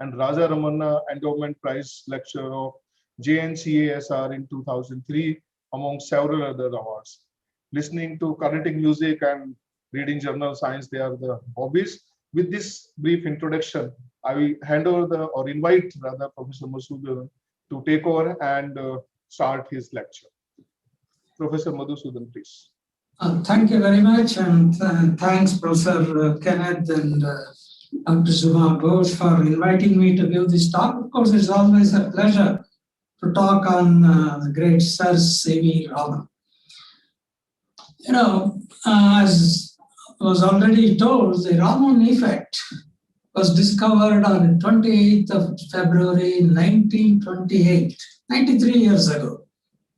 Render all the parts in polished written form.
and Raja Ramanna Endowment Prize lecturer of JNCASR in 2003, among several other awards. Listening to Carnatic music and reading journal science, they are the hobbies. With this brief introduction, I will hand over or invite rather Professor Madhusudan to take over and start his lecture. Professor Madhusudan, please. Thank you very much, and thanks, Professor Kenneth and Dr. Subha Ghosh for inviting me to give this talk. Of course, it's always a pleasure to talk on the great Sir C.V. Raman. You know, as was already told, the Raman effect was discovered on 28th of February 1928, 93 years ago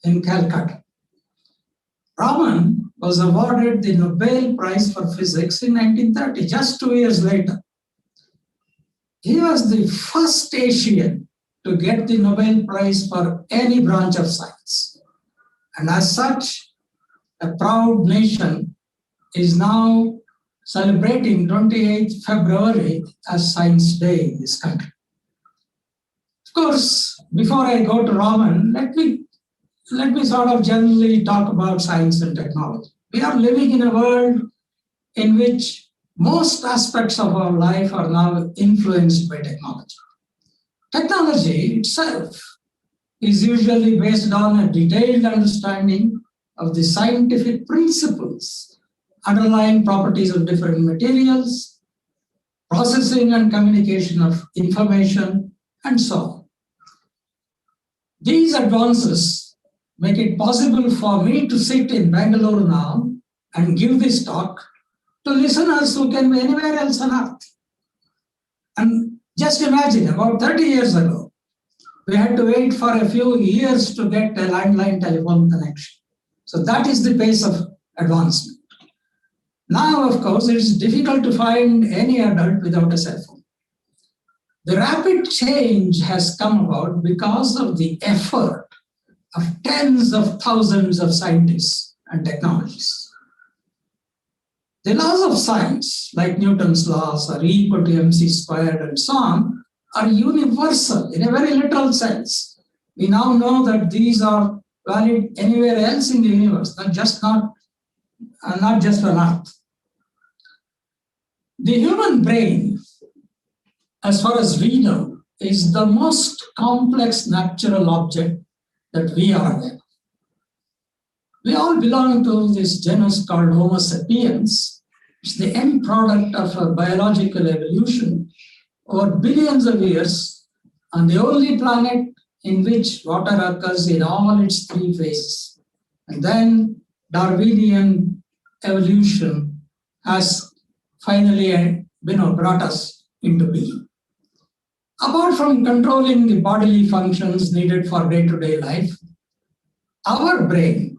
in Calcutta. Raman was awarded the Nobel Prize for Physics in 1930, just 2 years later. He was the first Asian to get the Nobel Prize for any branch of science. And as such, a proud nation is now celebrating 28th February as Science Day in this country. Of course, before I go to Raman, let me sort of generally talk about science and technology. We are living in a world in which most aspects of our life are now influenced by technology. Technology itself is usually based on a detailed understanding of the scientific principles underlying properties of different materials, processing and communication of information, and so on. These advances make it possible for me to sit in Bangalore now and give this talk to listeners who can be anywhere else on earth. And just imagine, about 30 years ago, we had to wait for a few years to get a landline telephone connection. So that is the pace of advancement. Now, of course, it is difficult to find any adult without a cell phone. The rapid change has come about because of the effort of tens of thousands of scientists and technologists. The laws of science, like Newton's laws or E equal to mc squared and so on, are universal in a very literal sense. We now know that these are valid anywhere else in the universe, not just on Earth. The human brain, as far as we know, is the most complex natural object that we are aware of. We all belong to this genus called Homo sapiens. It's the end product of a biological evolution over billions of years on the only planet in which water occurs in all its three phases. And then Darwinian evolution has finally brought us into being. Apart from controlling the bodily functions needed for day-to-day life, our brain,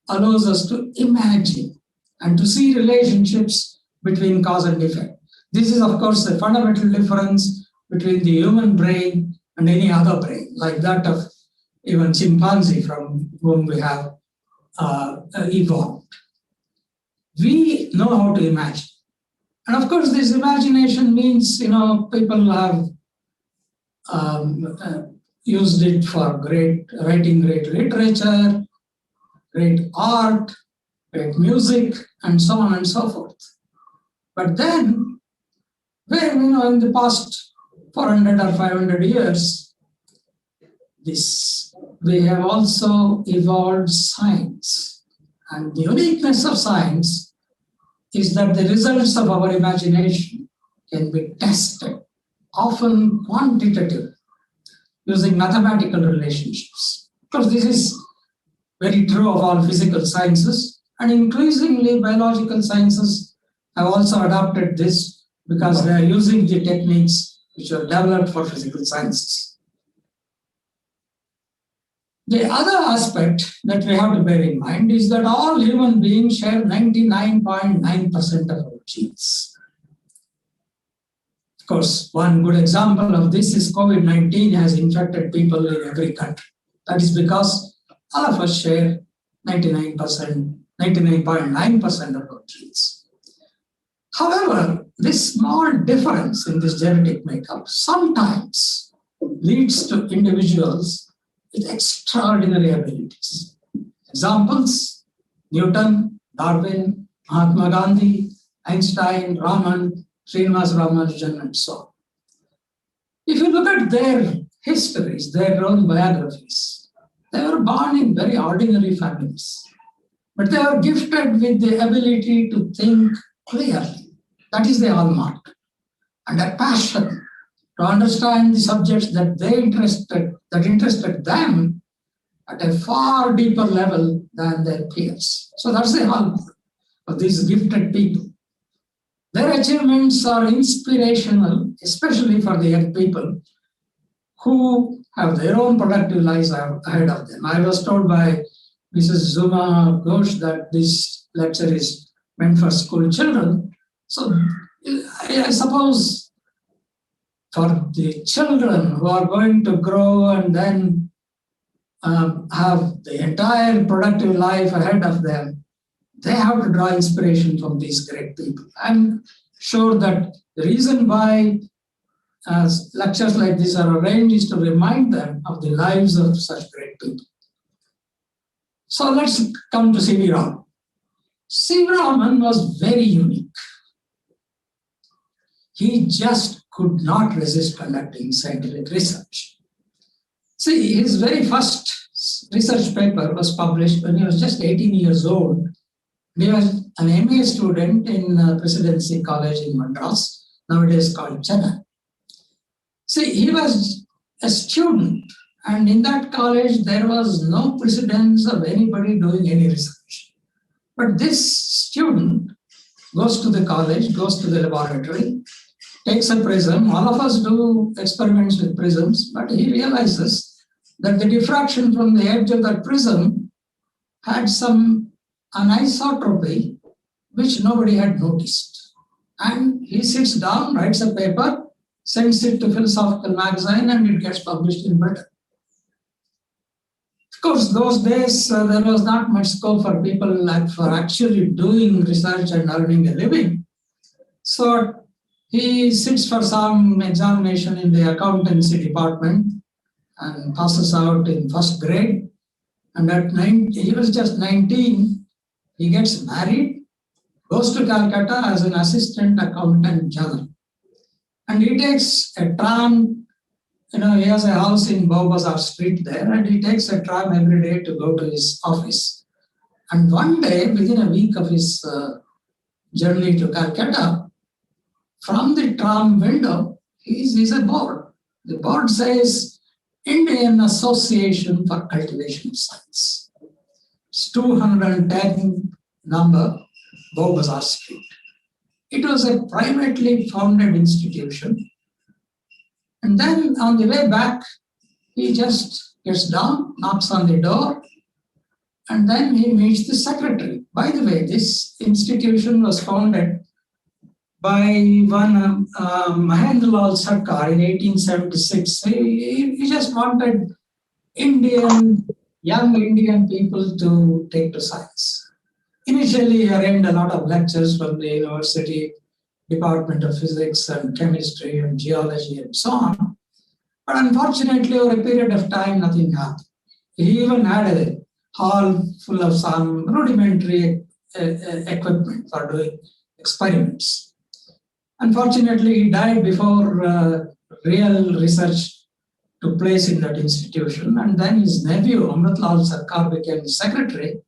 allows us to imagine and to see relationships between cause and effect. This is, of course, a fundamental difference between the human brain and any other brain, like that of even chimpanzee, from whom we have evolved. We know how to imagine. And of course, this imagination means, people have used it for writing great literature, great art, great music, and so on and so forth. But then, in the past 400 or 500 years, we have also evolved science. And the uniqueness of science is that the results of our imagination can be tested, often quantitative, using mathematical relationships. Of course, this is very true of all physical sciences, and increasingly biological sciences have also adopted this because they are using the techniques which are developed for physical sciences. The other aspect that we have to bear in mind is that all human beings share 99.9% of our genes. Of course, one good example of this is COVID-19 has infected people in every country. That is because all of us share 99.9% of our genes. However, this small difference in this genetic makeup sometimes leads to individuals with extraordinary abilities. Examples: Newton, Darwin, Mahatma Gandhi, Einstein, Raman, Srinivas Ramanujan, and so on. If you look at their histories, their own biographies, they were born in very ordinary families, but they were gifted with the ability to think clearly. That is the hallmark. And a passion to understand the subjects that interested them at a far deeper level than their peers. So that's the hallmark of these gifted people. Their achievements are inspirational, especially for the young people who have their own productive lives ahead of them. I was told by Mrs. Zuma Ghosh that this lecture is meant for school children. So I suppose for the children who are going to grow and then have the entire productive life ahead of them, they have to draw inspiration from these great people. I'm sure that the reason why lectures like this are arranged is to remind them of the lives of such great people. So let's come to C.V. Raman. C.V. Raman was very unique. He just could not resist conducting scientific research. See, his very first research paper was published when he was just 18 years old. He was an MA student in Presidency College in Madras, nowadays called Chennai. See, he was a student, and in that college, there was no precedence of anybody doing any research. But this student goes to the college, goes to the laboratory, takes a prism. All of us do experiments with prisms, but he realizes that the diffraction from the edge of that prism had some anisotropy, which nobody had noticed. And he sits down, writes a paper, sends it to Philosophical Magazine, and it gets published in Britain. Of course, those days, there was not much scope for people for actually doing research and earning a living. So he sits for some examination in the accountancy department and passes out in first grade. And at he was just 19, he gets married, goes to Calcutta as an assistant accountant general. And he takes a tram, he has a house in Bowbazar Street there, and he takes a tram every day to go to his office. And one day, within a week of his journey to Calcutta, from the tram window, he sees a board. The board says, Indian Association for Cultivation of Science. It's 210 number, Bowbazar Street. It was a privately founded institution. And then on the way back, he just gets down, knocks on the door, and then he meets the secretary. By the way, this institution was founded by one Mahendralal Sarkar in 1876. He just wanted young Indian people to take to science. Initially, he arranged a lot of lectures from the university Department of Physics and Chemistry and Geology and so on. But unfortunately, over a period of time, nothing happened. He even had a hall full of some rudimentary equipment for doing experiments. Unfortunately, he died before real research took place in that institution. And then his nephew, Amritlal Sarkar, became the secretary.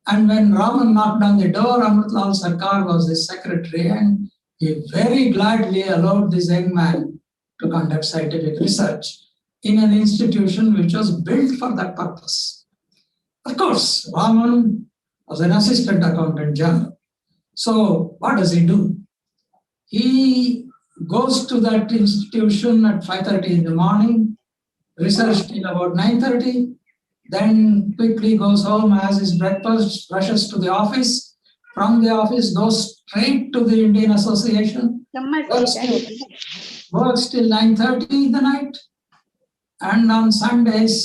And when Raman knocked on the door, Amritlal Sarkar was his secretary, and he very gladly allowed this young man to conduct scientific research in an institution which was built for that purpose. Of course, Raman was an assistant accountant general. So what does he do? He goes to that institution at 5:30 in the morning, research till about 9:30, then quickly goes home, has his breakfast, rushes to the office. From the office, goes straight to the Indian Association, works till 9:30 in the night, and on Sundays,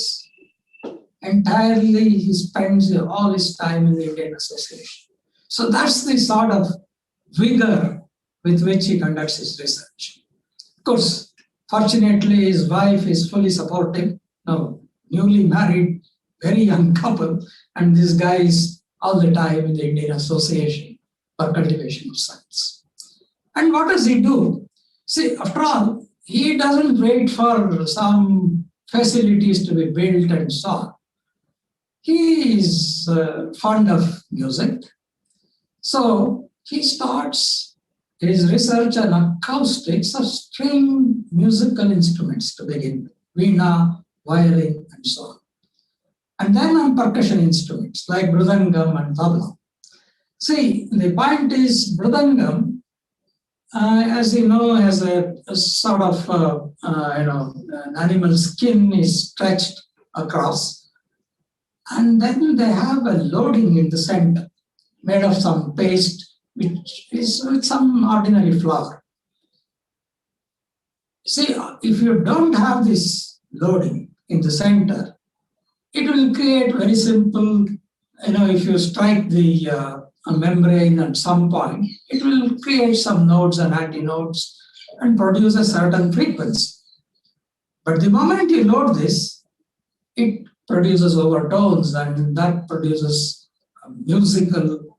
entirely he spends all his time in the Indian Association. So that's the sort of vigor with which he conducts his research. Of course, fortunately, his wife is fully supportive. Now, newly married, very young couple, and this guy is all the time in the Indian Association for Cultivation of Science. And what does he do? See, after all, he doesn't wait for some facilities to be built and so on. He is fond of music. So he starts his research on acoustics of string musical instruments to begin with, veena, violin, and so on. And then on percussion instruments like mridangam and tabla. See, the point is mridangam, as you know, has a sort of, an animal skin is stretched across. And then they have a loading in the center made of some paste, which is with some ordinary flour. See, if you don't have this loading in the center, it will create very simple, if you strike the membrane at some point, it will create some nodes and antinodes and produce a certain frequency. But the moment you load this, it produces overtones, and that produces a musical.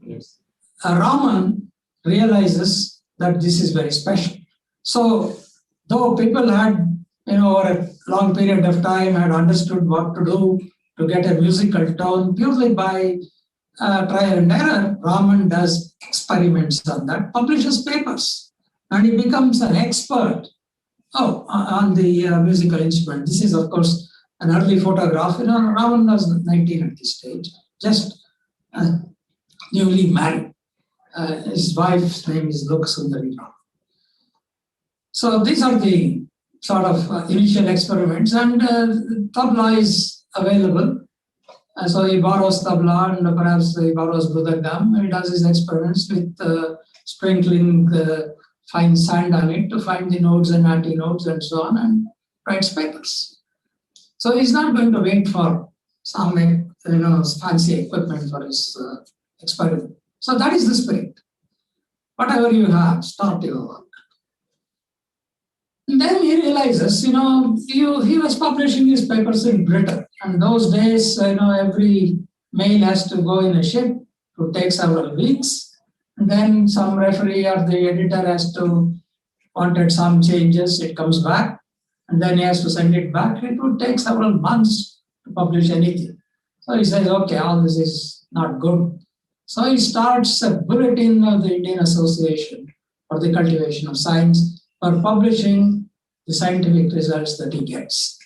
Yes. Raman realizes that this is very special. So, though people had, over a long period of time, had understood what to do to get a musical tone purely by trial and error, Raman does experiments on that, publishes papers, and he becomes an expert on the musical instrument. This is, of course, an early photograph. Raman was 19 at this stage, just newly married. His wife's name is Lok Sundari Raman. So these are the sort of initial experiments, and tabla is available. So he borrows tabla, and perhaps he borrows mridangam. He does his experiments with sprinkling fine sand on it to find the nodes and antinodes and so on, and writes papers. So he's not going to wait for some fancy equipment for his experiment. So that is the spirit. Whatever you have, start your work. And then he realizes, he was publishing his papers in Britain. And those days, every mail has to go in a ship. It would take several weeks. And then some referee or the editor wanted some changes. It comes back. And then he has to send it back. It would take several months to publish anything. So he says, okay, all this is not good. So he starts a bulletin of the Indian Association for the Cultivation of Science for publishing the scientific results that he gets.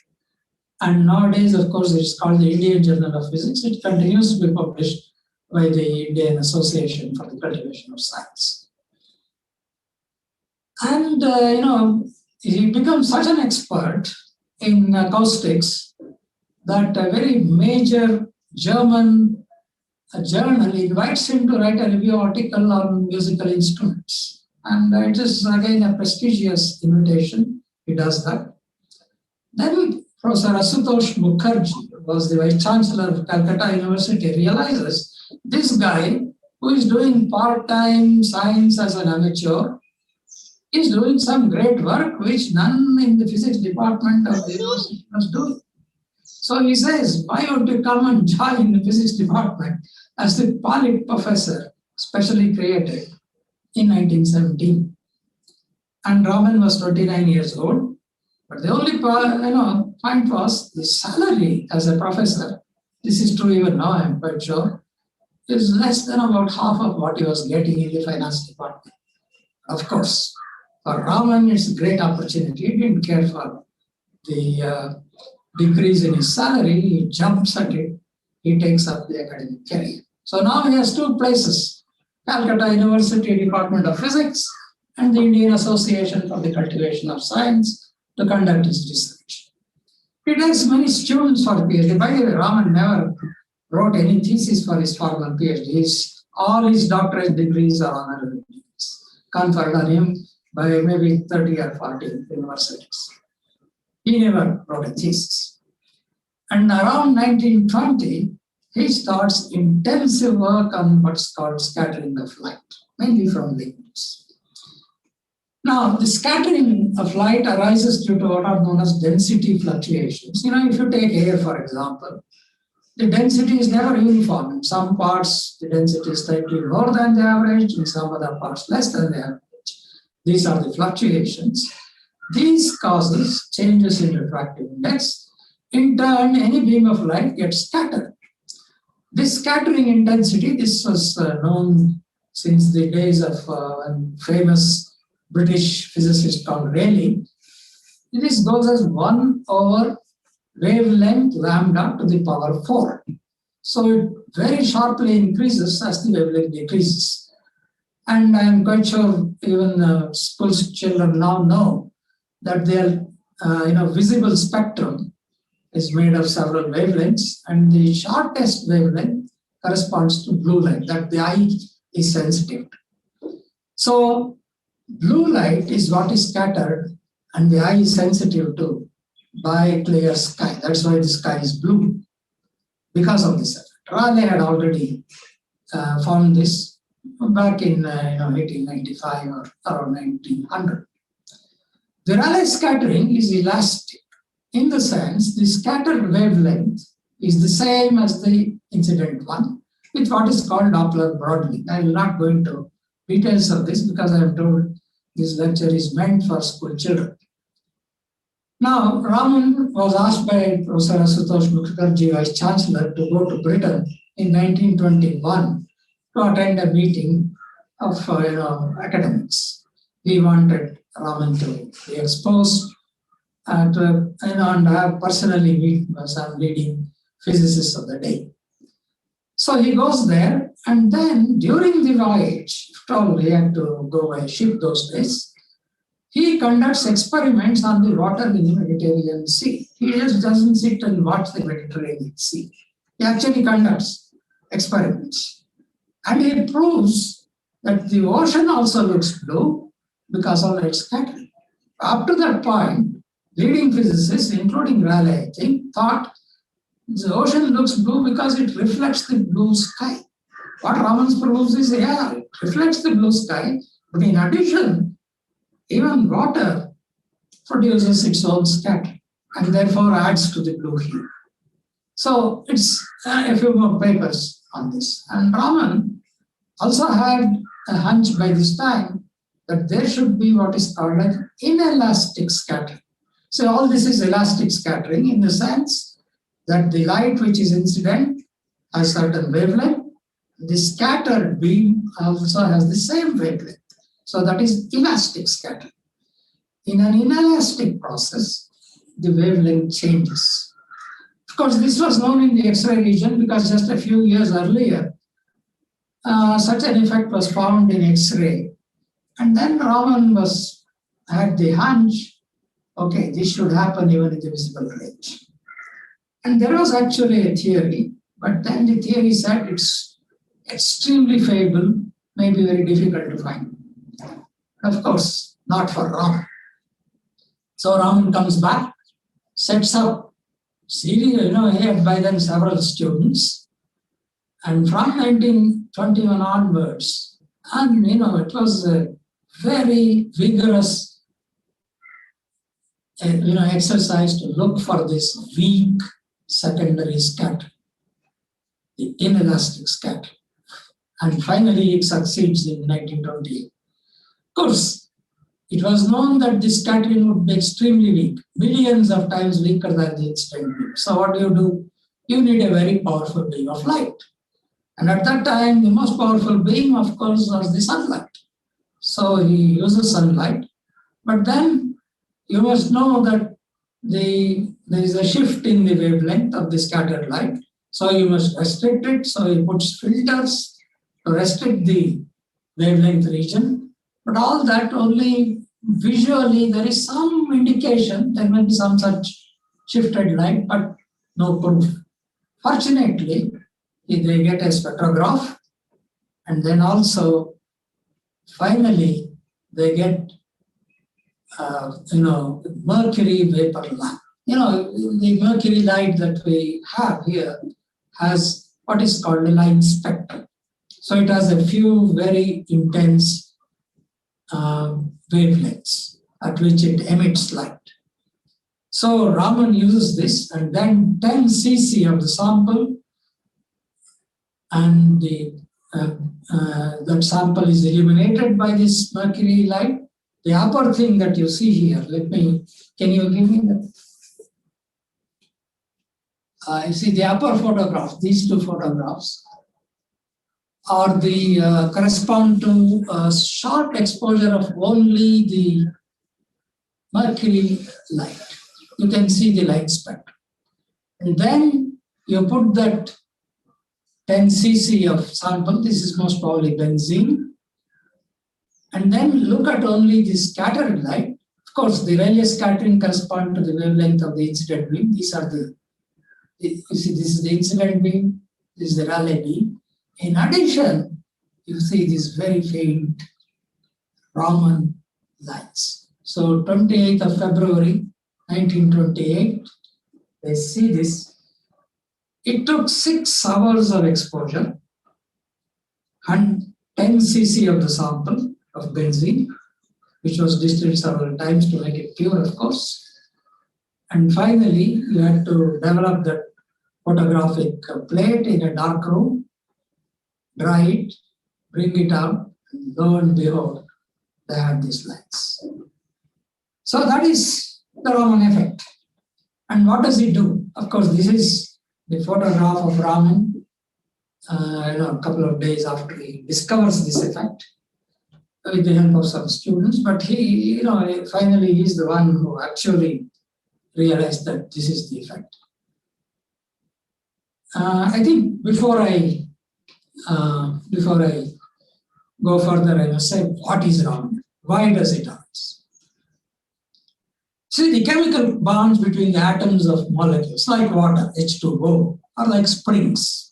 And nowadays, of course, it's called the Indian Journal of Physics. It continues to be published by the Indian Association for the Cultivation of Science. And, he becomes such an expert in acoustics that a very major German journal invites him to write a review article on musical instruments. And it is again a prestigious invitation. He does that. Then Professor Asutosh Mukherjee was the Vice Chancellor of Calcutta University, realizes this guy who is doing part-time science as an amateur is doing some great work which none in the physics department of the university was doing. So he says, why don't you come and join the physics department as the Pollitt professor, specially created in 1917. And Raman was 29 years old. But the only point was the salary as a professor, this is true even now, I'm quite sure, is less than about half of what he was getting in the finance department. Of course, for Raman, it's a great opportunity. He didn't care for the decrease in his salary. He jumps at it. He takes up the academic career. So now he has two places, Calcutta University Department of Physics and the Indian Association for the Cultivation of Science to conduct his research. He takes many students for PhD. By the way, Raman never wrote any thesis for his formal PhD. All his doctorate degrees are honorary degrees, conferred on him by maybe 30 or 40 universities. He never wrote a thesis. And around 1920, he starts intensive work on what's called scattering of light, mainly from liquids. Now, the scattering of light arises due to what are known as density fluctuations. If you take air, for example, the density is never uniform. In some parts, the density is slightly more than the average, in some other parts, less than the average. These are the fluctuations. These causes changes in refractive index. In turn, any beam of light gets scattered. This scattering intensity, this was known since the days of famous British physicist called Rayleigh. This goes as 1 over wavelength lambda to the power 4. So it very sharply increases as the wavelength decreases. And I am quite sure even school children now know that their visible spectrum is made of several wavelengths, and the shortest wavelength corresponds to blue light that the eye is sensitive to. So blue light is what is scattered and the eye is sensitive to by clear sky. That's why the sky is blue, because of this effect. Rayleigh had already found this back in 1895 or around 1900. The Rayleigh scattering is elastic in the sense the scattered wavelength is the same as the incident one with what is called Doppler broadening. I will not go into details of this because I am told this lecture is meant for school children. Now, Raman was asked by Professor Ashutosh Mukherjee, Vice Chancellor, to go to Britain in 1921 to attend a meeting of academics. He wanted Raman to be exposed and have personally meet some leading physicists of the day. So he goes there, and then during the voyage, after all, he had to go by ship those days, he conducts experiments on the water in the Mediterranean Sea. He just doesn't sit and watch the Mediterranean Sea. He actually conducts experiments. And he proves that the ocean also looks blue because of light scattering. Up to that point, leading physicists, including Rayleigh, I think, thought the ocean looks blue because it reflects the blue sky. What Raman proves is, it reflects the blue sky, but in addition, even water produces its own scatter and therefore adds to the blue hue. So it's a few more papers on this. And Raman also had a hunch by this time that there should be what is called an inelastic scattering. So all this is elastic scattering in the sense that the light which is incident has certain wavelength. The scattered beam also has the same wavelength. So that is elastic scattering. In an inelastic process, the wavelength changes. Of course, this was known in the X-ray region because just a few years earlier, such an effect was found in X-ray. And then Raman had the hunch, okay, this should happen even in the visible range. And there was actually a theory, but then the theory said it's extremely feeble, maybe very difficult to find. Of course, not for Raman. So Raman comes back, sets up series, he had by then several students. And from 1921 onwards, and it was a very vigorous exercise to look for this weak secondary scatter, the inelastic scatter. And finally, it succeeds in 1928. Of course, it was known that the scattering would be extremely weak, millions of times weaker than the incident beam. So what do? You need a very powerful beam of light. And at that time, the most powerful beam, of course, was the sunlight. So he uses sunlight. But then you must know that there is a shift in the wavelength of the scattered light. So you must restrict it. So he puts filters to restrict the wavelength region. But all that only visually, there is some indication, there may be some such shifted light, but no proof. Fortunately, they get a spectrograph, and then also, finally, they get, mercury vapor lamp. The mercury light that we have here has what is called a line spectrum. So it has a few very intense wavelengths at which it emits light. So Raman uses this, and then 10 cc of the sample, and that sample is illuminated by this mercury light. The upper thing that you see here, can you give me that? You see the upper photograph, these two photographs are the correspond to a short exposure of only the mercury light. You can see the light spectrum. And then you put that 10 cc of sample, this is most probably benzene, and then look at only the scattered light. Of course, the Rayleigh scattering corresponds to the wavelength of the incident beam. These are you see, this is the incident beam, this is the Rayleigh beam. In addition, you see these very faint Raman lights. So 28th of February, 1928, they see this. It took 6 hours of exposure and 10 cc of the sample of benzene, which was distilled several times to make it pure, of course. And finally, you had to develop that photographic plate in a dark room, dry it, bring it out, and lo and behold, they had these lights. So that is the Raman effect. And what does it do? Of course, this is the photograph of Raman a couple of days after he discovers this effect with the help of some students. But he, finally he's the one who actually realized that this is the effect. I think before I go further, I must say, what is Raman? Why does it arise? See, the chemical bonds between the atoms of molecules, like water, H2O, are like springs.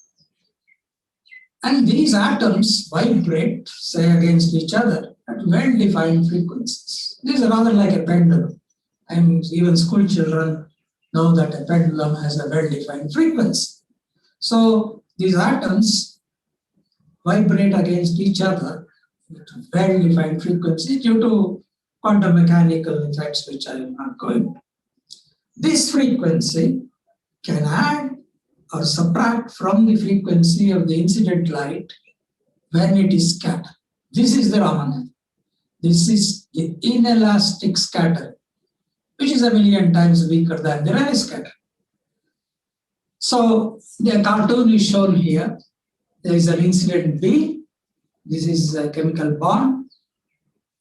And these atoms vibrate, say, against each other at well-defined frequencies. This is rather like a pendulum. And even school children know that a pendulum has a well-defined frequency. So these atoms vibrate against each other at well-defined frequency due to quantum mechanical effects, which I am not going to. This frequency can add or subtract from the frequency of the incident light when it is scattered. This is the Raman effect. This is the inelastic scatter, which is 1,000,000 times weaker than the Rayleigh scatter. So the cartoon is shown here. There is an incident beam. This is a chemical bond.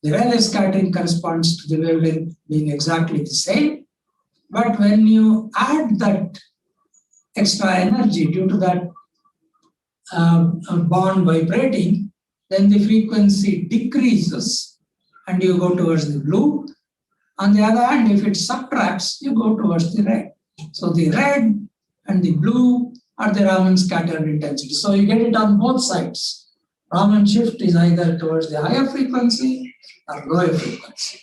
The Rayleigh scattering corresponds to the wavelength being exactly the same. But when you add that extra energy due to that bond vibrating, then the frequency decreases and you go towards the blue. On the other hand, if it subtracts, you go towards the red. So the red and the blue are the Raman scattered intensity. So you get it on both sides. Raman shift is either towards the higher frequency or lower frequency.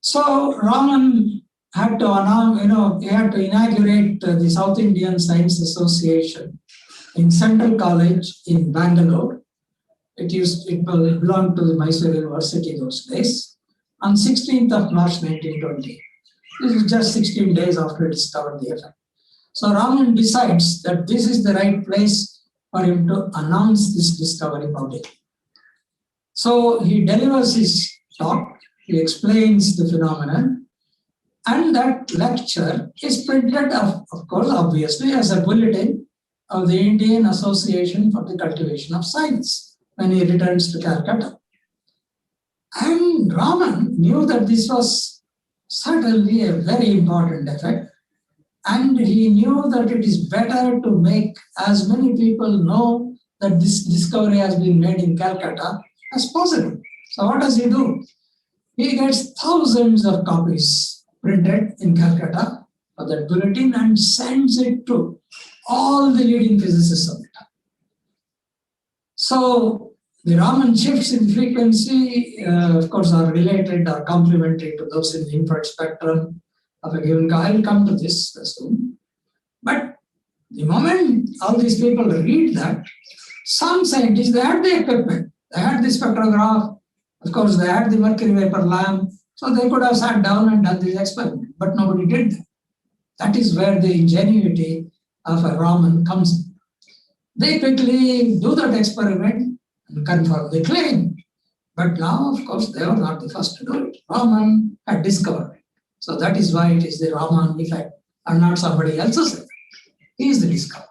So Raman had to he had to inaugurate the South Indian Science Association in Central College in Bangalore. It belonged to the Mysore University those days, on 16th of March 1920. This is just 16 days after he discovered the effect. So Raman decides that this is the right place for him to announce this discovery publicly. So he delivers his talk, he explains the phenomenon, and that lecture is printed, of course, obviously, as a bulletin of the Indian Association for the Cultivation of Science when he returns to Calcutta. And Raman knew that this was certainly a very important effect, and he knew that it is better to make as many people know that this discovery has been made in Calcutta as possible. So what does he do? He gets thousands of copies printed in Calcutta of that bulletin and sends it to all the leading physicists of the time. So the Raman shifts in frequency, of course, are related or complementary to those in the infrared spectrum of a given guy. I'll come to this soon. But The moment all these people read that, some scientists, they had the equipment, they had the spectrograph, of course, they had the mercury vapor lamp, so they could have sat down and done this experiment, but nobody did that. That is where the ingenuity of a Raman comes in. They quickly do that experiment and confirm the claim. But now, of course, they were not the first to do it. Raman had discovered it. So that is why it is the Raman effect and not somebody else's effect. He is the discoverer.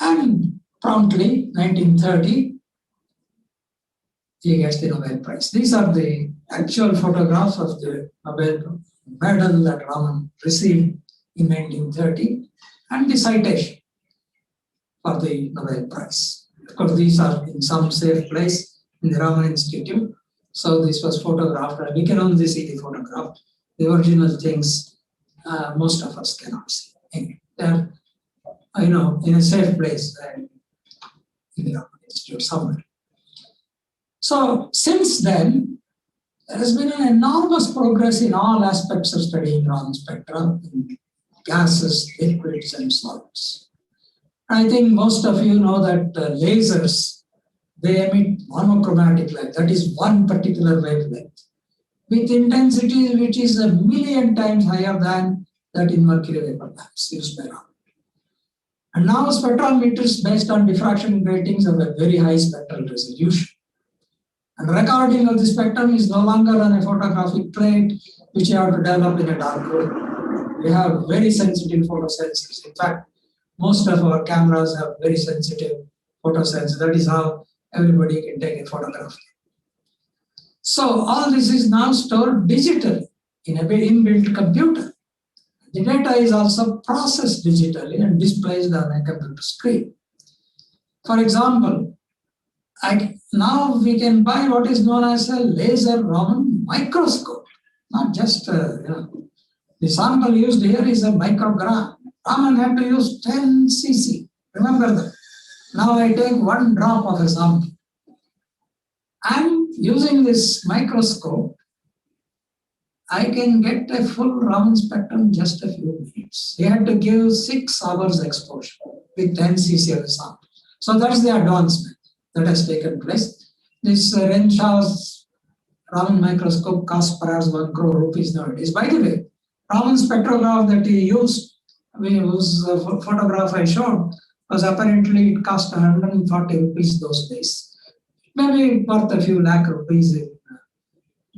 And promptly, 1930, he gets the Nobel Prize. These are the actual photographs of the Nobel medal that Raman received in 1930 and the citation for the Nobel Prize. Of course, these are in some safe place in the Raman Institute. So this was photographed, and we can only see the photograph. The original things, most of us cannot see. They're, in a safe place in the Raman Institute somewhere. So since then, there has been an enormous progress in all aspects of studying Raman spectra, in gases, liquids, and solids. I think most of you know that lasers, they emit monochromatic light, that is one particular wavelength, with intensity which is 1,000,000 times higher than that in mercury vapor lamps used by Raman. And now spectrometers based on diffraction gratings have a very high spectral resolution. And recording of the spectrum is no longer on a photographic plate, which you have to develop in a dark room. We have very sensitive photosensors. In fact, most of our cameras have very sensitive photosensors. That is how everybody can take a photograph. So all this is now stored digitally in a inbuilt computer. The data is also processed digitally and displayed on a computer screen. For example, now we can buy what is known as a laser Raman microscope, not just, the sample used here is a microgram. Raman had to use 10 cc. Remember that. Now I take 1 drop of a sample. And using this microscope, I can get a full Raman spectrum in just a few minutes. He had to give 6 hours exposure with 10 cc of a sample. So that's the advancement that has taken place. This Renshaw's Raman microscope costs perhaps 1 crore rupees nowadays. By the way, Raman spectrograph that he used, whose photograph I showed, was apparently it cost 140 rupees those days. Maybe worth a few lakh rupees in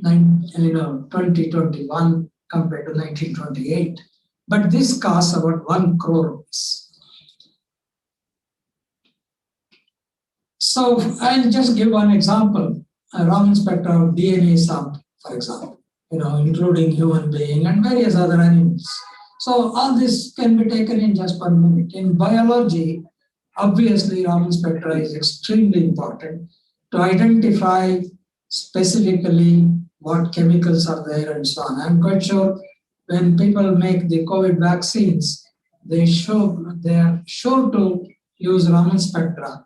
2021 compared to 1928. But this costs about 1 crore rupees. So I'll just give one example, a Raman spectra of DNA sample, for example, including human being and various other animals. So all this can be taken in just 1 minute. In biology, obviously Raman spectra is extremely important to identify specifically what chemicals are there and so on. I'm quite sure when people make the COVID vaccines, they are sure to use Raman spectra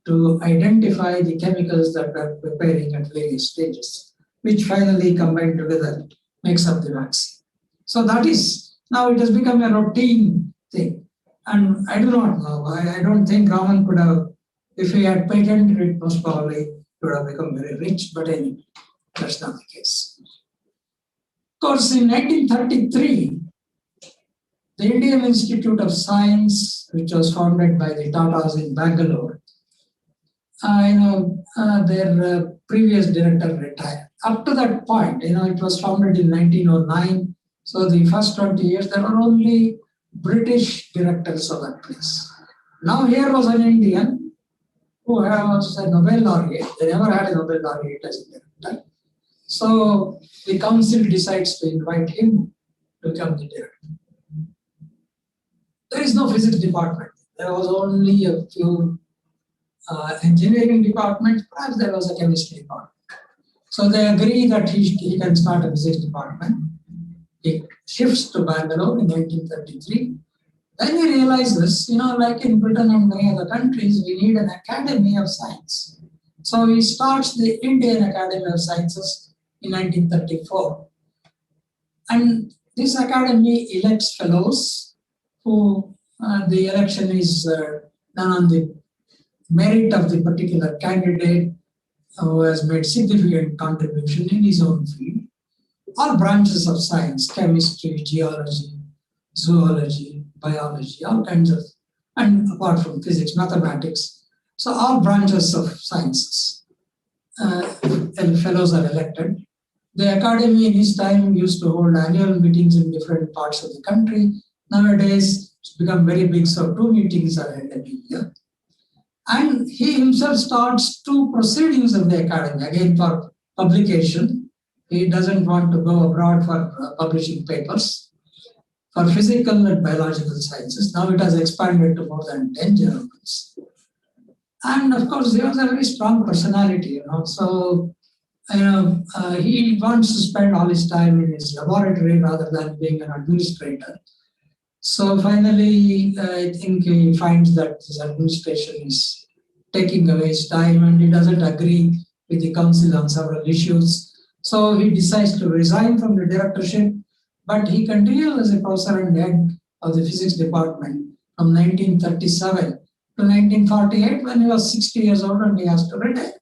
to identify the chemicals that are preparing at various stages, which finally combined together makes up the vaccine. So that is, now it has become a routine thing. And I do not know, I don't think Raman could have, if he had patented it, most probably he would have become very rich, but anyway, that's not the case. Of course, in 1933, the Indian Institute of Science, which was founded by the Tatas in Bangalore, their previous director retired. Up to that point, it was founded in 1909. So the first 20 years, there were only British directors of that place. Now here was an Indian who was a Nobel laureate. They never had a Nobel laureate as a director. So the council decides to invite him to become the director. There is no physics department. There was only a few engineering departments, perhaps there was a chemistry department. So they agree that he can start a physics department. He shifts to Bangalore in 1933. Then he realizes, like in Britain and many other countries, we need an Academy of Science. So he starts the Indian Academy of Sciences in 1934. And this academy elects fellows who the election is done on the merit of the particular candidate who has made significant contribution in his own field. All branches of science, chemistry, geology, zoology, biology, all kinds of, and apart from physics, mathematics. So all branches of sciences, fellows are elected. The academy in his time used to hold annual meetings in different parts of the country. Nowadays, it's become very big, so 2 meetings are held every year. And he himself starts 2 proceedings of the academy, again for publication. He doesn't want to go abroad for publishing papers. For physical and biological sciences, now it has expanded to more than 10 journals. And of course, he was a very strong personality, So, he wants to spend all his time in his laboratory rather than being an administrator. So finally, I think he finds that his administration is taking away his time and he doesn't agree with the council on several issues. So he decides to resign from the directorship, but he continued as a professor and head of the physics department from 1937 to 1948 when he was 60 years old and he has to retire.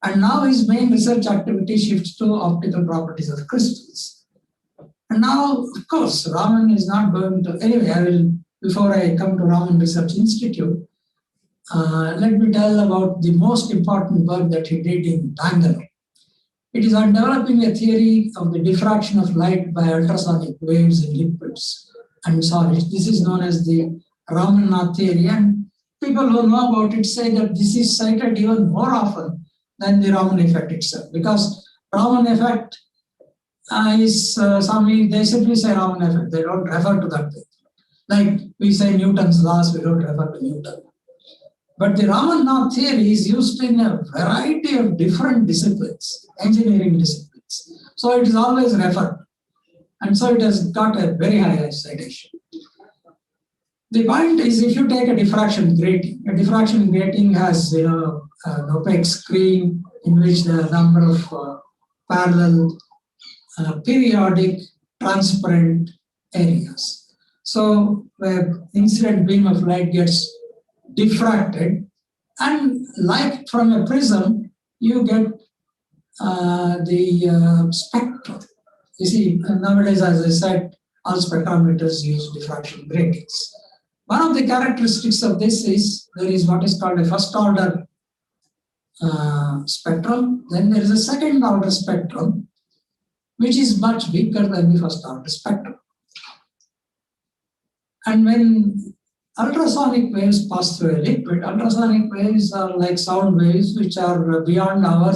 And now his main research activity shifts to optical properties of crystals. And now, of course, Raman is not going to, anyway, before I come to Raman Research Institute, let me tell about the most important work that he did in Bangalore. It is on developing a theory of the diffraction of light by ultrasonic waves in liquids and solids. This is known as the Raman theory, and people who know about it say that this is cited even more often than the Raman effect itself, because Raman effect is they simply say Raman effect, they don't refer to that thing. Like we say Newton's laws, we don't refer to Newton. But the Raman theory is used in a variety of different disciplines, engineering disciplines. So it is always referred. And so it has got a very high citation. The point is, if you take a diffraction grating has an opaque screen in which there are a number of parallel, periodic, transparent areas. So the incident beam of light gets diffracted, and like from a prism, you get the spectrum. You see, nowadays, as I said, all spectrometers use diffraction gratings. One of the characteristics of this is there is what is called a first order spectrum. Then there is a second order spectrum, which is much weaker than the first order spectrum. And when ultrasonic waves pass through a liquid, ultrasonic waves are like sound waves which are beyond our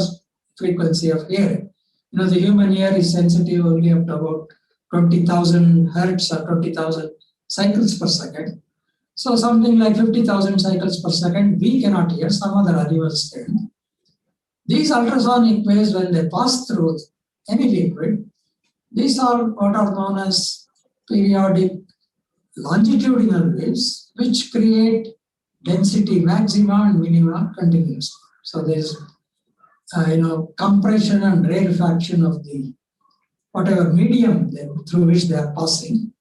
frequency of hearing. The human ear is sensitive only up to about 20,000 hertz or 20,000 cycles per second. So something like 50,000 cycles per second, we cannot hear, some other animals can. These ultrasonic waves, when they pass through any liquid, these are what are known as periodic longitudinal waves, which create density maxima and minima continuously. So there's compression and rarefaction of the whatever medium through which they are passing.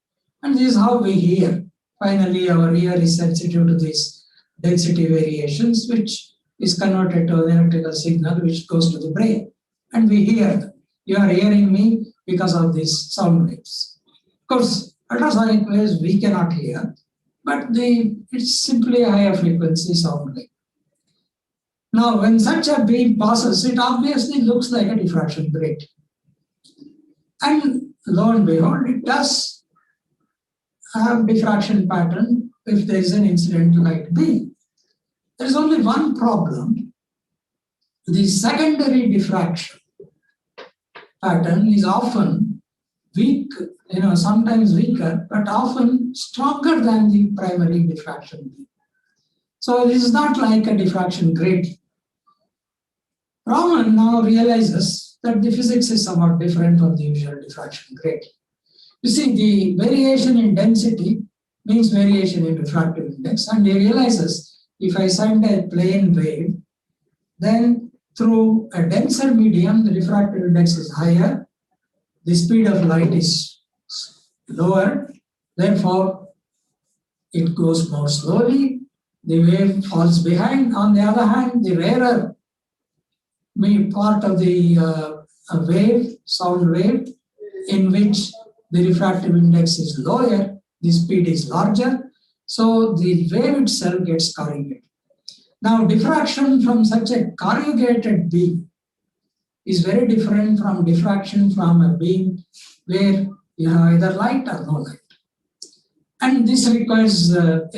And this is how we hear. Finally, our ear is sensitive to these density variations, which is converted to an electrical signal which goes to the brain. And we hear them. You are hearing me because of these sound waves. Of course, ultrasonic waves we cannot hear, but it's simply a higher frequency sound wave. Now, when such a beam passes, it obviously looks like a diffraction grating. And lo and behold, it does have diffraction pattern if there is an incident light beam. There is only one problem. The secondary diffraction pattern is often weak, sometimes weaker, but often stronger than the primary diffraction beam. So this is not like a diffraction grating. Raman now realizes that the physics is somewhat different from the usual diffraction grating. You see, the variation in density means variation in refractive index, and he realizes if I send a plane wave, then through a denser medium, the refractive index is higher, the speed of light is lower, therefore it goes more slowly, the wave falls behind. On the other hand, the rarer part of the wave, sound wave, in which the refractive index is lower, the speed is larger, so the wave itself gets corrugated. Now, diffraction from such a corrugated beam is very different from diffraction from a beam where you have either light or no light. And this requires, a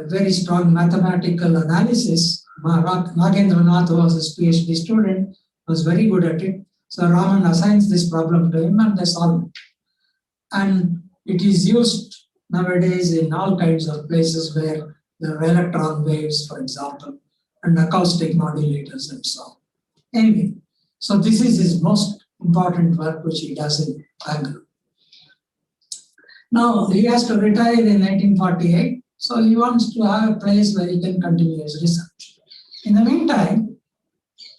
very strong mathematical analysis. Nagendra Nath was his PhD student, was very good at it. So Raman assigns this problem to him and they solve it. And it is used nowadays in all kinds of places where there are electron waves, for example, and acoustic modulators and so on. Anyway, so this is his most important work which he does in Bangalore. Now, he has to retire in 1948, so he wants to have a place where he can continue his research. In the meantime,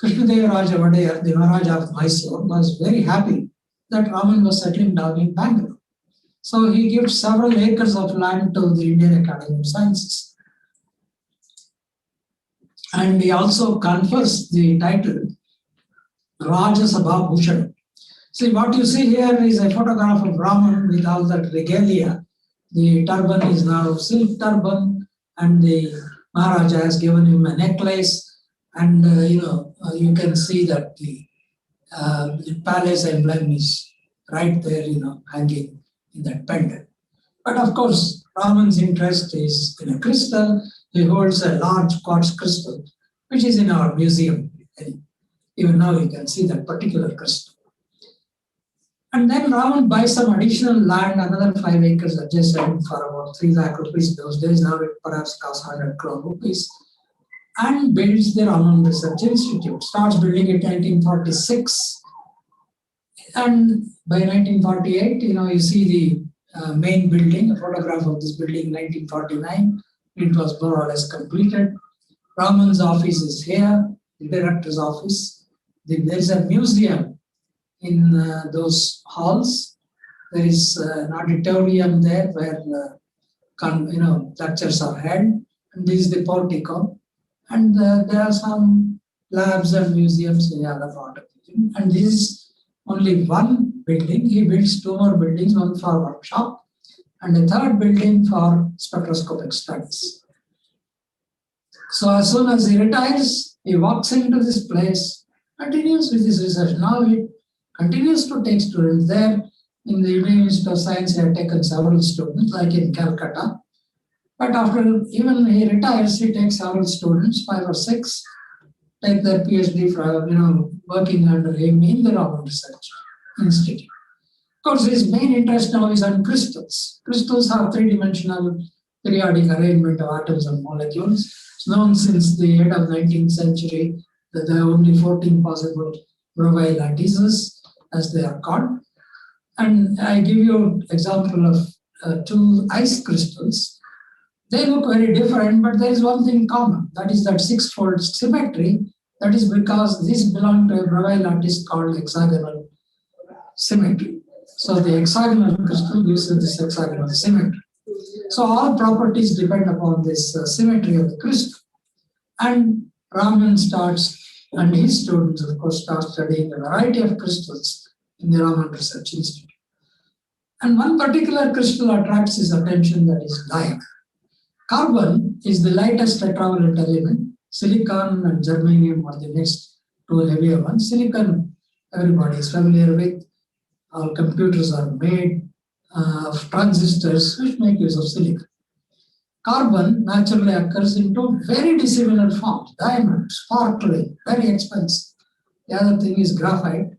Krishnadevaraja Vadeyar, the Maharaja of Mysore, was very happy that Raman was settling down in Bangalore. So he gives several acres of land to the Indian Academy of Sciences. And he also confers the title Raja Sabha Bhushan. See, what you see here is a photograph of Raman with all that regalia. The turban is now silk turban, and the Maharaja has given him a necklace. And you can see that the palace emblem is right there, hanging in that pendant. But of course, Raman's interest is in a crystal. He holds a large quartz crystal, which is in our museum. And even now you can see that particular crystal. And then Raman buys some additional land, another 5 acres adjacent for about 3 lakh rupees those days. Now it perhaps costs 100 crore rupees. And builds the Raman Research Institute. Starts building it in 1946. And by 1948, you see the main building, a photograph of this building in 1949. It was more or less completed. Raman's office is here, the director's office. There is a museum in those halls. There is an auditorium there where lectures are held. And this is the portico. And there are some labs and museums in the other part of the building. And this is only one building. He builds 2 more buildings, one for workshop and a 3rd building for spectroscopic studies. So as soon as he retires, he walks into this place, continues with his research. Now he continues to take students there. In the Indian Institute of Science, he had taken several students, like in Calcutta. But after even he retires, he takes several students, 5 or 6, take their PhD from, working under him in the Raman Research Institute. Of course, his main interest now is on crystals. Crystals have 3-dimensional periodic arrangement of atoms and molecules. It's known since the end of the 19th century that there are only 14 possible Brovai lattices, as they are called. And I give you an example of 2 ice crystals. They look very different, but there is one thing common. That is that 6-fold symmetry. That is because these belong to a Brovai lattice called hexagonal symmetry. So the hexagonal crystal gives us this hexagonal symmetry. So all properties depend upon this symmetry of the crystal. And Raman starts, and his students, of course, start studying a variety of crystals in the Raman Research Institute. And one particular crystal attracts his attention, that is diamond. Carbon is the lightest tetravalent element. Silicon and germanium are the next 2 heavier ones. Silicon, everybody is familiar with. All computers are made of transistors which make use of silicon. Carbon naturally occurs in 2 very dissimilar forms. Diamond, sparkling, very expensive. The other thing is graphite,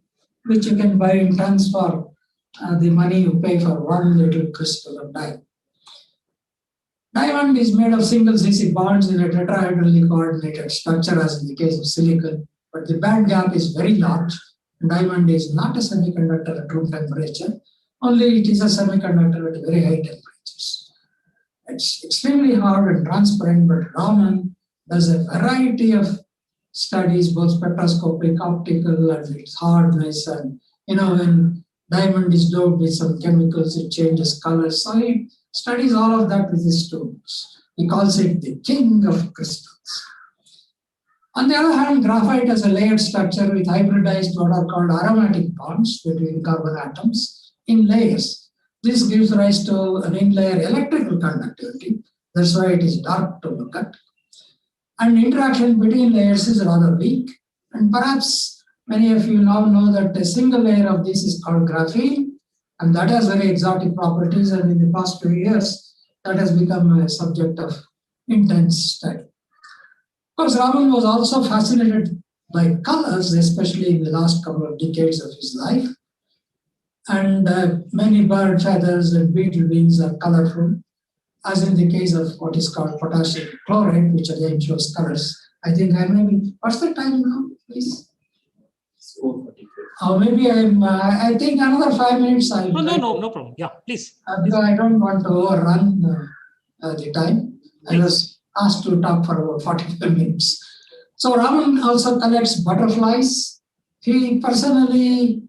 which you can buy in tons for the money you pay for 1 little crystal of diamond. Diamond is made of single CC bonds in a tetrahedrally coordinated structure, as in the case of silicon, but the band gap is very large. Diamond is not a semiconductor at room temperature, only it is a semiconductor at very high temperatures. It's extremely hard and transparent, but Raman does a variety of studies, both spectroscopic, optical, and its hardness. And when diamond is doped with some chemicals, it changes color. So he studies all of that with his students. He calls it the king of crystals. On the other hand, graphite has a layered structure with hybridized what are called aromatic bonds between carbon atoms in layers. This gives rise to an in-layer electrical conductivity. That's why it is dark to look at. And interaction between layers is rather weak. And perhaps many of you now know that a single layer of this is called graphene, and that has very exotic properties. And in the past few years, that has become a subject of intense study. Of course, Raman was also fascinated by colors, especially in the last couple of decades of his life. And many bird feathers and beetle wings are colorful, as in the case of what is called potassium chloride, which again shows colors. I think I may be, what's the time now, please? Or maybe I think another 5 minutes. No problem. Yeah, please. Because I don't want to overrun the time. I was asked to talk for about 45 minutes. So Raman also collects butterflies. He personally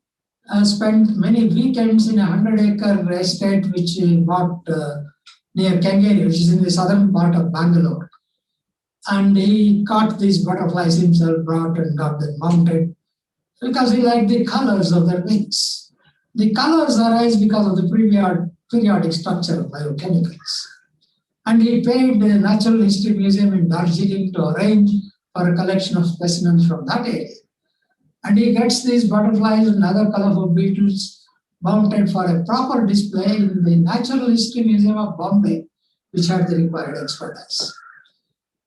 spent many weekends in a 100-acre estate which he bought near Kengeri, which is in the southern part of Bangalore. And he caught these butterflies himself, brought and got them mounted, because he liked the colors of their wings. The colors arise because of the periodic structure of biochemicals. And he paid the Natural History Museum in Darjeeling to arrange for a collection of specimens from that area. And he gets these butterflies and other colorful beetles mounted for a proper display in the Natural History Museum of Bombay, which had the required expertise.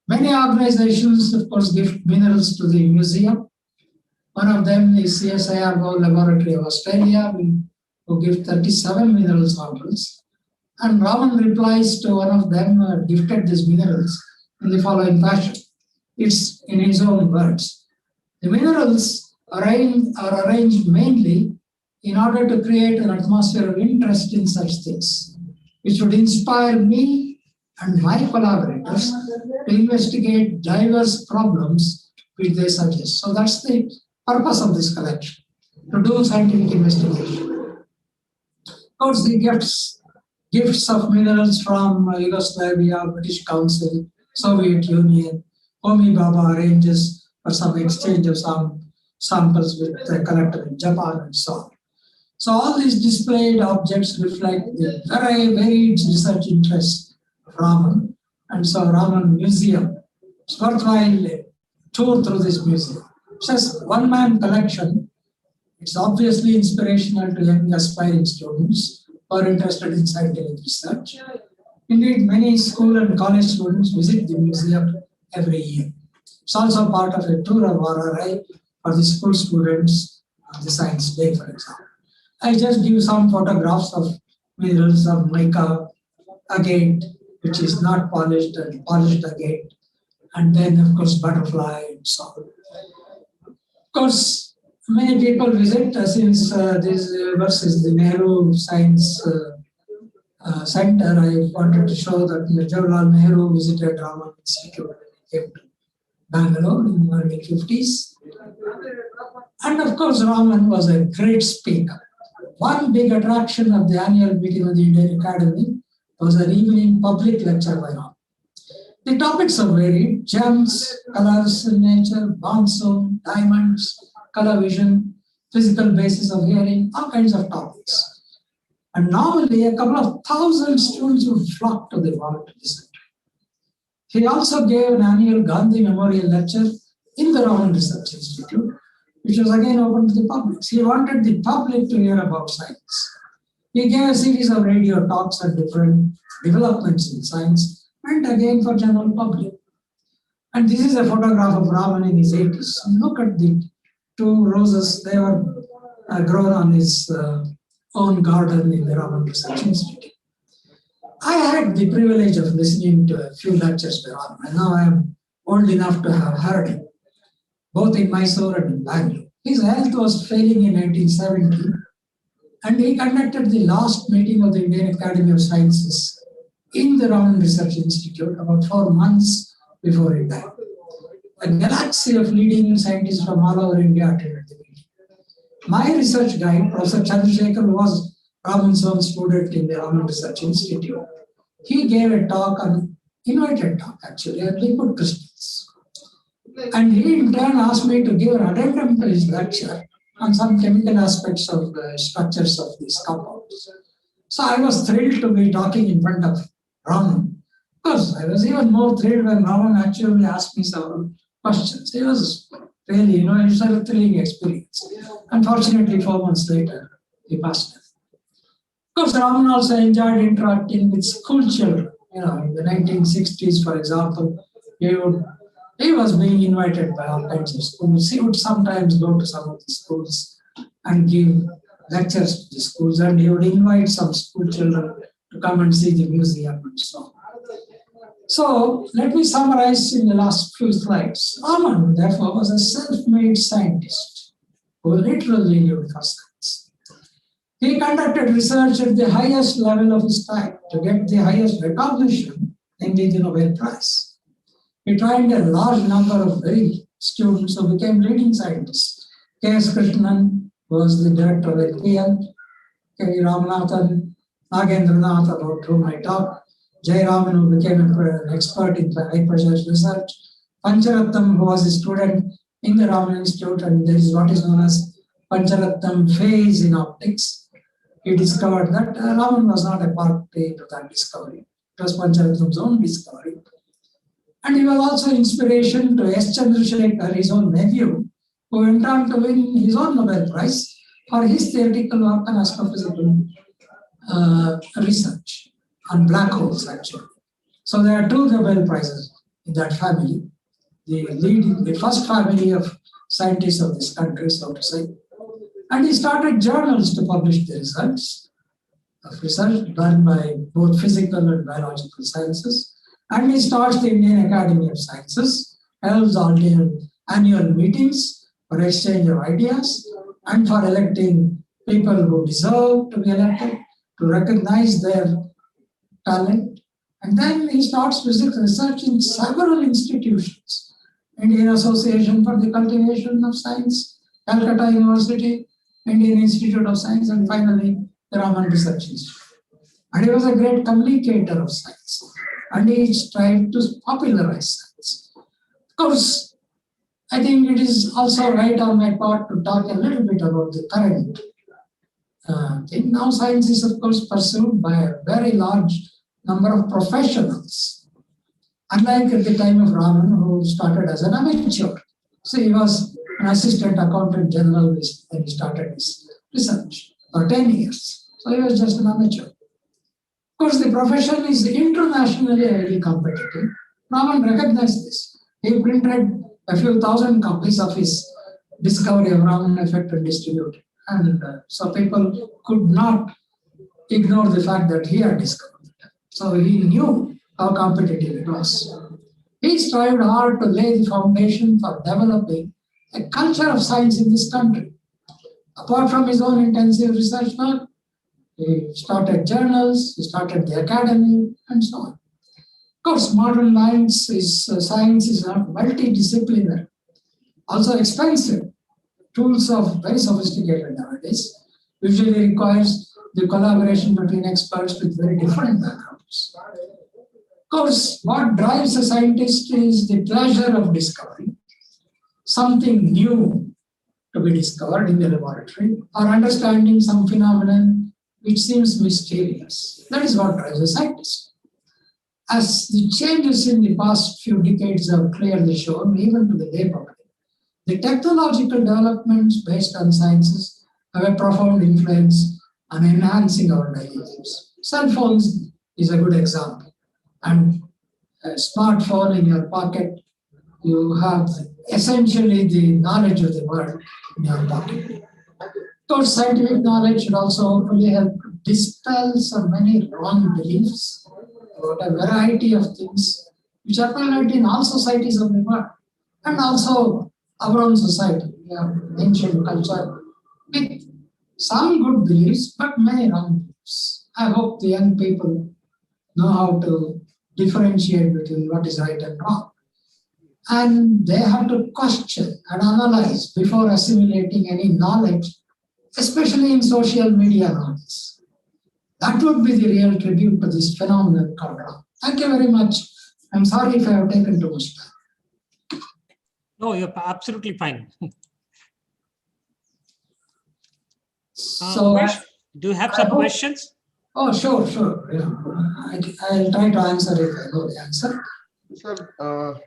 Many organizations, of course, give minerals to the museum. One of them is CSIRO Laboratory of Australia, who give 37 mineral samples. And Raman replies to one of them, gifted these minerals in the following fashion. It's in his own words. The minerals are arranged mainly in order to create an atmosphere of interest in such things, which would inspire me and my collaborators to investigate diverse problems which they suggest. So that's the purpose of this collection, to do scientific investigation. Of course, the gifts of minerals from Yugoslavia, British Council, Soviet Union, Homi Bhabha arranges for some exchange of some samples with the collector in Japan and so on. So all these displayed objects reflect the very varied research interests of Raman. And so Raman Museum, it's worthwhile tour through this museum. It's just one-man collection. It's obviously inspirational to young aspiring students who are interested in scientific research. Indeed, many school and college students visit the museum every year. It's also part of a tour of RRI for the school students on the Science Day, for example. I just give some photographs of minerals of mica, agate, which is not polished, and polished agate, and then, of course, butterfly and so on. Of course, many people visit since this versus the Nehru Science Center. I wanted to show that Jawaharlal Nehru visited Raman Institute when he came to Bangalore in the early 50s. And of course, Raman was a great speaker. One big attraction of the annual meeting of the Indian Academy was an evening public lecture by Raman. The topics are varied: gems, colors in nature, monsoon, diamonds, color vision, physical basis of hearing, all kinds of topics. And normally a couple of thousand students would flock to the hall to listen. He also gave an annual Gandhi Memorial Lecture in the Raman Research Institute, which was again open to the public. He wanted the public to hear about science. He gave a series of radio talks on different developments in science, and again for general public. And this is a photograph of Raman in his 80s. Look at the two roses. They were grown on his own garden in the Raman Research Institute. I had the privilege of listening to a few lectures by Raman, and now I am old enough to have heard him, both in Mysore and in Bangalore. His health was failing in 1970, and he conducted the last meeting of the Indian Academy of Sciences in the Raman Research Institute about 4 months before he died. A galaxy of leading scientists from all over India attended the meeting. My research guide, Professor Chandrasekhar, was Raman's own student in the Raman Research Institute. he gave a talk on, invited talk actually, on liquid crystals. And he in turn asked me to give an addendum to his lecture on some chemical aspects of the structures of these compounds. So I was thrilled to be talking in front of Raman. Of course, I was even more thrilled when Raman actually asked me several questions. It was really, it was a thrilling experience. Unfortunately, 4 months later, he passed away. Of course, Raman also enjoyed interacting with school children. In the 1960s, for example, he was being invited by all kinds of schools. He would sometimes go to some of the schools and give lectures to the schools, and he would invite some school children to come and see the museum and so on. So let me summarize in the last few slides. Raman, therefore, was a self-made scientist who literally lived for science. He conducted research at the highest level of his time to get the highest recognition, namely the Nobel Prize. He trained a large number of very students who became leading scientists. K.S. Krishnan was the director of LPL, K. Ramanathan, Nagendranath, about whom I talked, Jay Raman, who became an expert in high pressure research, Pancharatnam, who was a student in the Raman Institute, and there is what is known as Pancharatnam phase in optics. He discovered that Raman was not a party to that discovery. It was Pancharatnam's own discovery. And he was also inspiration to S. Chandrasekhar, his own nephew, who went on to win his own Nobel Prize for his theoretical work on astrophysical research on black holes, actually. So there are 2 Nobel Prizes in that family, the first family of scientists of this country, so to say. And he started journals to publish the results of research done by both physical and biological sciences. And he starts the Indian Academy of Sciences, holds annual meetings for exchange of ideas and for electing people who deserve to be elected, to recognize their talent. And then he starts research in several institutions. Indian Association for the Cultivation of Science, Calcutta University, Indian Institute of Science, and finally the Raman Research Institute. And he was a great communicator of science. And he tried to popularize science. Of course, I think it is also right on my part to talk a little bit about the current thing. Now science is, of course, pursued by a very large number of professionals. Unlike at the time of Raman, who started as an amateur. So he was an assistant accountant general when he started his research for 10 years. So he was just an amateur. Of course, the profession is internationally highly competitive. Raman recognized this. He printed a few thousand copies of his discovery of Raman effect and distributed. And so people could not ignore the fact that he had discovered it. So he knew how competitive it was. He strived hard to lay the foundation for developing a culture of science in this country. Apart from his own intensive research work, he started journals, he started the academy, and so on. Of course, modern science is not multidisciplinary, also expensive. Tools are very sophisticated nowadays, usually requires the collaboration between experts with very different backgrounds. Of course, what drives a scientist is the pleasure of discovery, something new to be discovered in the laboratory, or understanding some phenomenon which seems mysterious. That is what drives a scientist. As the changes in the past few decades have clearly shown, even to the lay public, the technological developments based on sciences have a profound influence on enhancing our daily lives. Cell phones is a good example. And a smartphone in your pocket, you have essentially the knowledge of the world in your pocket. Of course, scientific knowledge should also hopefully help dispel so many wrong beliefs about a variety of things which are present in all societies of the world, and also our own society. We have ancient culture with some good beliefs, but many wrong beliefs. I hope the young people know how to differentiate between what is right and wrong. And they have to question and analyze before assimilating any knowledge, especially in social media knowledge. That would be the real tribute to this phenomenon called Raman. Thank you very much. I'm sorry if I have taken too much time. No, you're absolutely fine. So, Do you have I some hope- questions? Oh, sure. Yeah. I'll try to answer if I know the answer. Sir,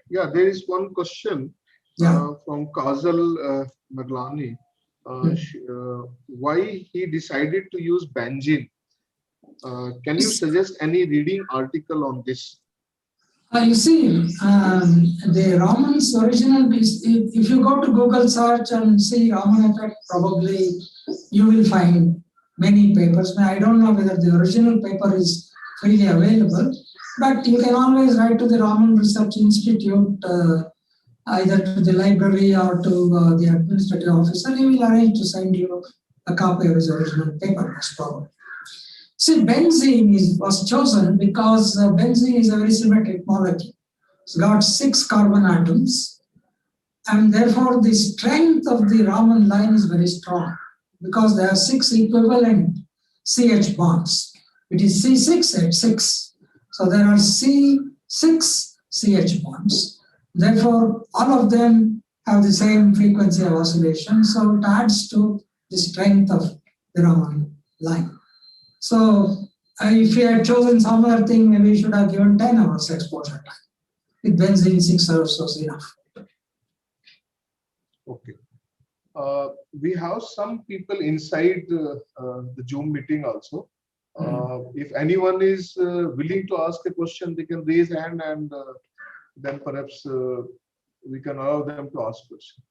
yeah, there is one question Yeah. from Kajal Merlani. Why he decided to use benzene? Can you suggest any reading article on this? You see, the Raman's original piece, if you go to Google search and see Raman effect, probably you will find many papers. I don't know whether the original paper is freely available, but you can always write to the Raman Research Institute, either to the library or to the administrative officer. He will arrange to send you a copy of his original paper, most probably. See, benzene was chosen because benzene is a very symmetric molecule. It's got 6 carbon atoms, and therefore the strength of the Raman line is very strong because there are 6 equivalent CH bonds. It is C6H6. So there are C6 CH bonds. Therefore, all of them have the same frequency of oscillation. So it adds to the strength of the Raman line. So if you had chosen some other thing, maybe you should have given 10 hours exposure time. With benzene, 6 hours was enough. Okay. We have some people inside the Zoom meeting also. If anyone is willing to ask a question, they can raise hand, and then perhaps we can allow them to ask questions.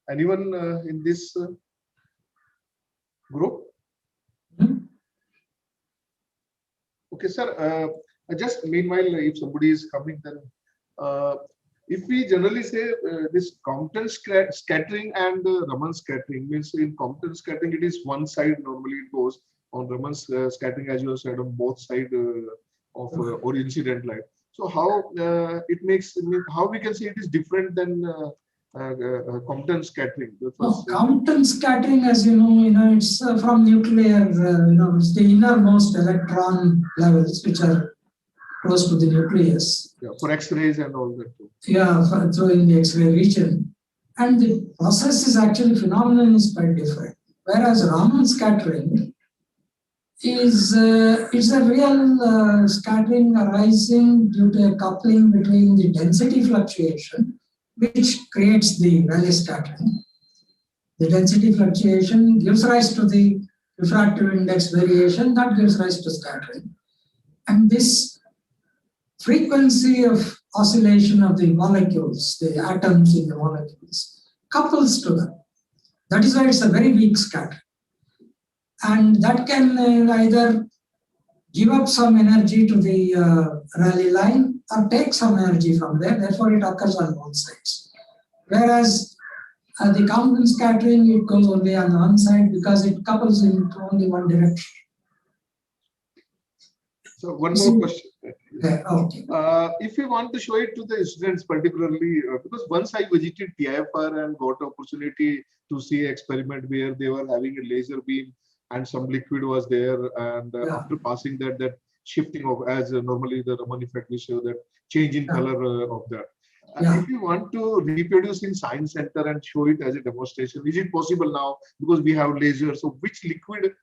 Anyone in this group? Okay, sir. Just meanwhile, if somebody is coming, then if we generally say this Compton scattering and Raman scattering, means in Compton scattering it is one side normally it goes, on Raman scattering, as you have said, on both sides of or incident light. So how it makes, how we can say it is different than Compton scattering? Compton scattering, as you know, it's from nuclear, it's the innermost electron levels which are close to the nucleus. Yeah, for X-rays and all that too. Yeah, so in the X-ray region. And the process is actually, phenomenon is quite different. Whereas Raman scattering is it's a real scattering arising due to a coupling between the density fluctuation, which creates the Rayleigh scattering. The density fluctuation gives rise to the refractive index variation that gives rise to scattering. And this frequency of oscillation of the molecules, the atoms in the molecules, couples to them. That is why it's a very weak scattering. And that can either give up some energy to the Rayleigh line or take some energy from there. Therefore, it occurs on both sides. Whereas the Compton scattering, it goes only on one side because it couples into only one direction. So one more question. Yeah, okay. If you want to show it to the students, particularly because once I visited TIFR and got opportunity to see an experiment where they were having a laser beam and some liquid was there, and after passing that shifting of, as normally the Raman effect will show that change in color of that. If you want to reproduce in Science Center and show it as a demonstration, is it possible now? Because we have lasers, so which liquid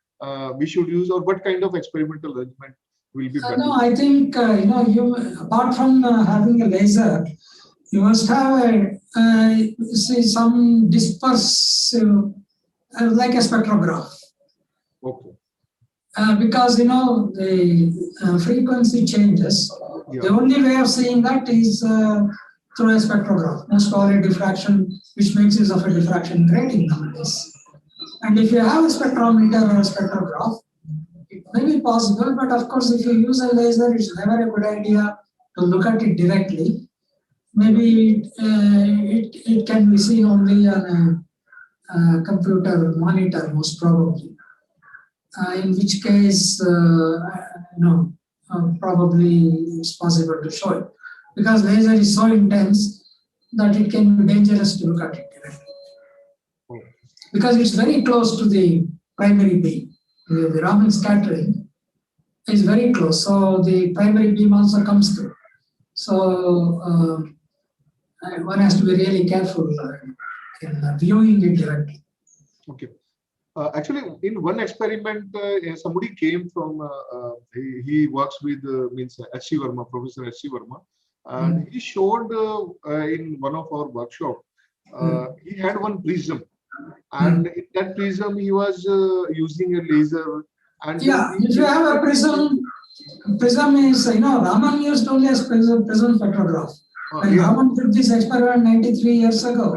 we should use, or what kind of experimental arrangement will be better? No, I think you, apart from having a laser, you must have some dispersive, like a spectrograph. Okay. Because the frequency changes. Yeah. The only way of seeing that is through a spectrograph, most probably diffraction, which makes use of a diffraction grating nowadays. And if you have a spectrometer or a spectrograph, it may be possible, but of course, if you use a laser, it's never a good idea to look at it directly. Maybe it can be seen only on a computer monitor, most probably. In which case, probably it's possible to show it. Because laser is so intense that it can be dangerous to look at it directly. Because it's very close to the primary beam. the Raman scattering is very close. So the primary beam also comes through. So one has to be really careful in viewing it directly. Okay. Actually, in one experiment, somebody came from, he works with, H.C. Verma, Professor H.C. Verma, and he showed in one of our workshop, he had one prism, and in that prism, he was using a laser. And yeah, if you have a prism is, Raman used only as prism spectrograph. When Raman did this experiment 93 years ago,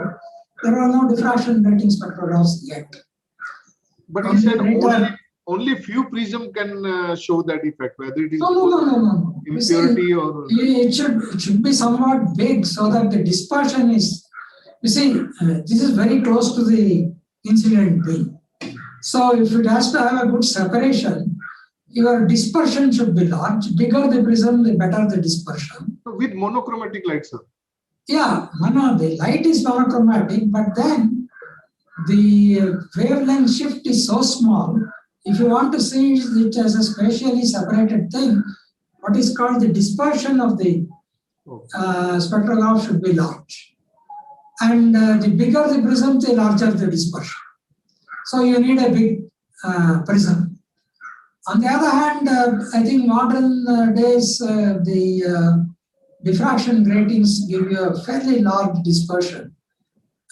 there were no diffraction grating spectrographs yet. But he said only few prism can show that effect, whether it is no. impurity or... It should be somewhat big so that the dispersion is... You see, this is very close to the incident beam. So if it has to have a good separation, your dispersion should be large. Bigger the prism, the better the dispersion. With monochromatic light, sir. Yeah, the light is monochromatic, but then the wavelength shift is so small. If you want to see it as a spatially separated thing, what is called the dispersion of the spectrograph should be large. And the bigger the prism, the larger the dispersion. So you need a big prism. On the other hand, I think modern days, the diffraction gratings give you a fairly large dispersion.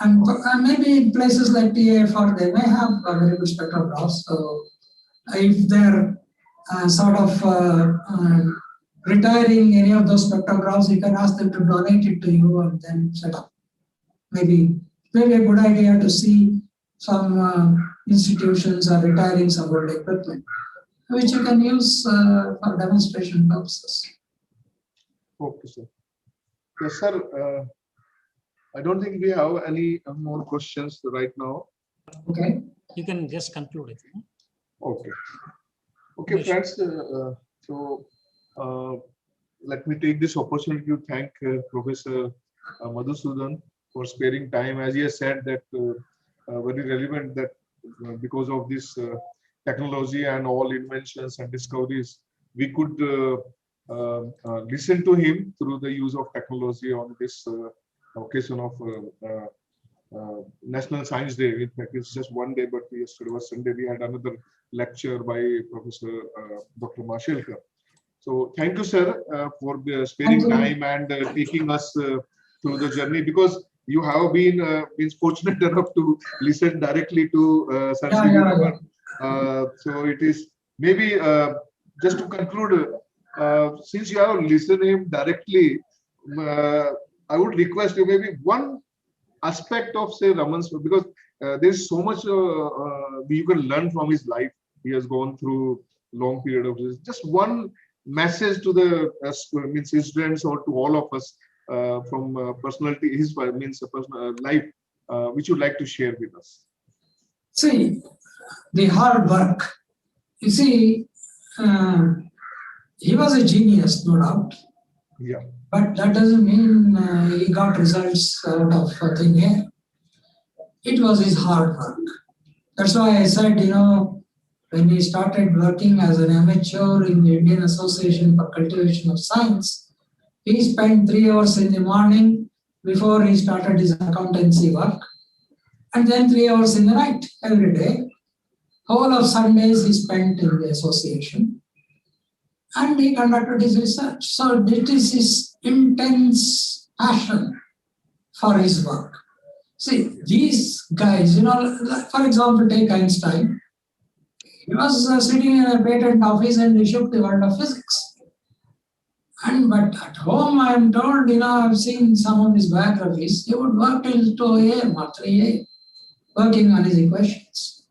And maybe in places like TAFR, they may have a very good spectrographs. So if they're sort of retiring any of those spectrographs, you can ask them to donate it to you and then set up. Maybe a good idea to see some institutions are retiring some old equipment, which you can use for demonstration purposes. Okay, sir. Yes, sir. I don't think we have any more questions right now. Okay. You can just conclude it. Okay. Okay, friends. So let me take this opportunity to thank Professor Madhusudan for sparing time. As he has said, that very relevant that because of this technology and all inventions and discoveries, we could listen to him through the use of technology on this occasion of National Science Day. In fact, it's just one day, but yesterday was Sunday. We had another lecture by Professor Dr. Mashelkar. So thank you, sir, for sparing time and taking us through the journey, because you have been fortunate enough to listen directly to Sir so it is maybe just to conclude, since you have listened him directly, I would request you maybe one aspect of, say, Raman's, because there's so much you can learn from his life. He has gone through long period of this. Just one message to the students or to all of us from personality, his personal life, which you'd like to share with us. See, the hard work. You see, he was a genius, no doubt. Yeah. But that doesn't mean he got results out of thin air. It was his hard work. That's why I said, when he started working as an amateur in the Indian Association for Cultivation of Science, he spent 3 hours in the morning before he started his accountancy work, and then 3 hours in the night every day. Whole of Sundays he spent in the association, and he conducted his research. So it is his intense passion for his work. See, these guys, for example, take Einstein. He was sitting in a patent office and he shook the world of physics. But at home, I am told, I've seen some of his biographies, he would work till 2 a.m. or 3 a.m. working on his equations.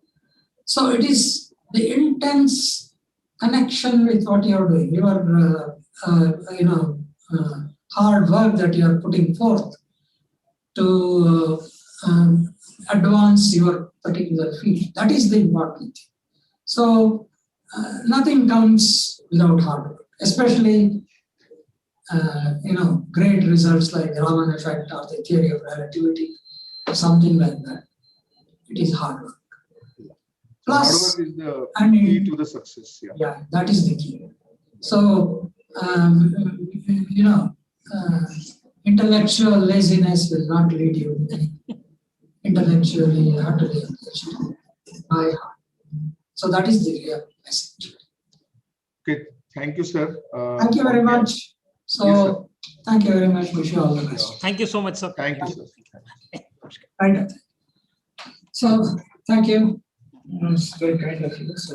So it is the intense connection with what you are doing, your hard work that you are putting forth to advance your particular field. That is the important thing. So nothing comes without hard work, especially great results like the Raman effect or the theory of relativity, or something like that. It is hard work. Plus, Hard work is the and key to the success. Yeah. yeah, that is the key. So, you know, intellectual laziness will not lead you anywhere. Intellectually, you have to be engaged by heart. So that is the real message. Okay. Thank you, sir. Thank you very Okay. much. So, Yes, sir. thank you very much. Wish you all the best. Thank you so much, sir. Thank you, sir. Right. So, thank you. It's very kind of you. So.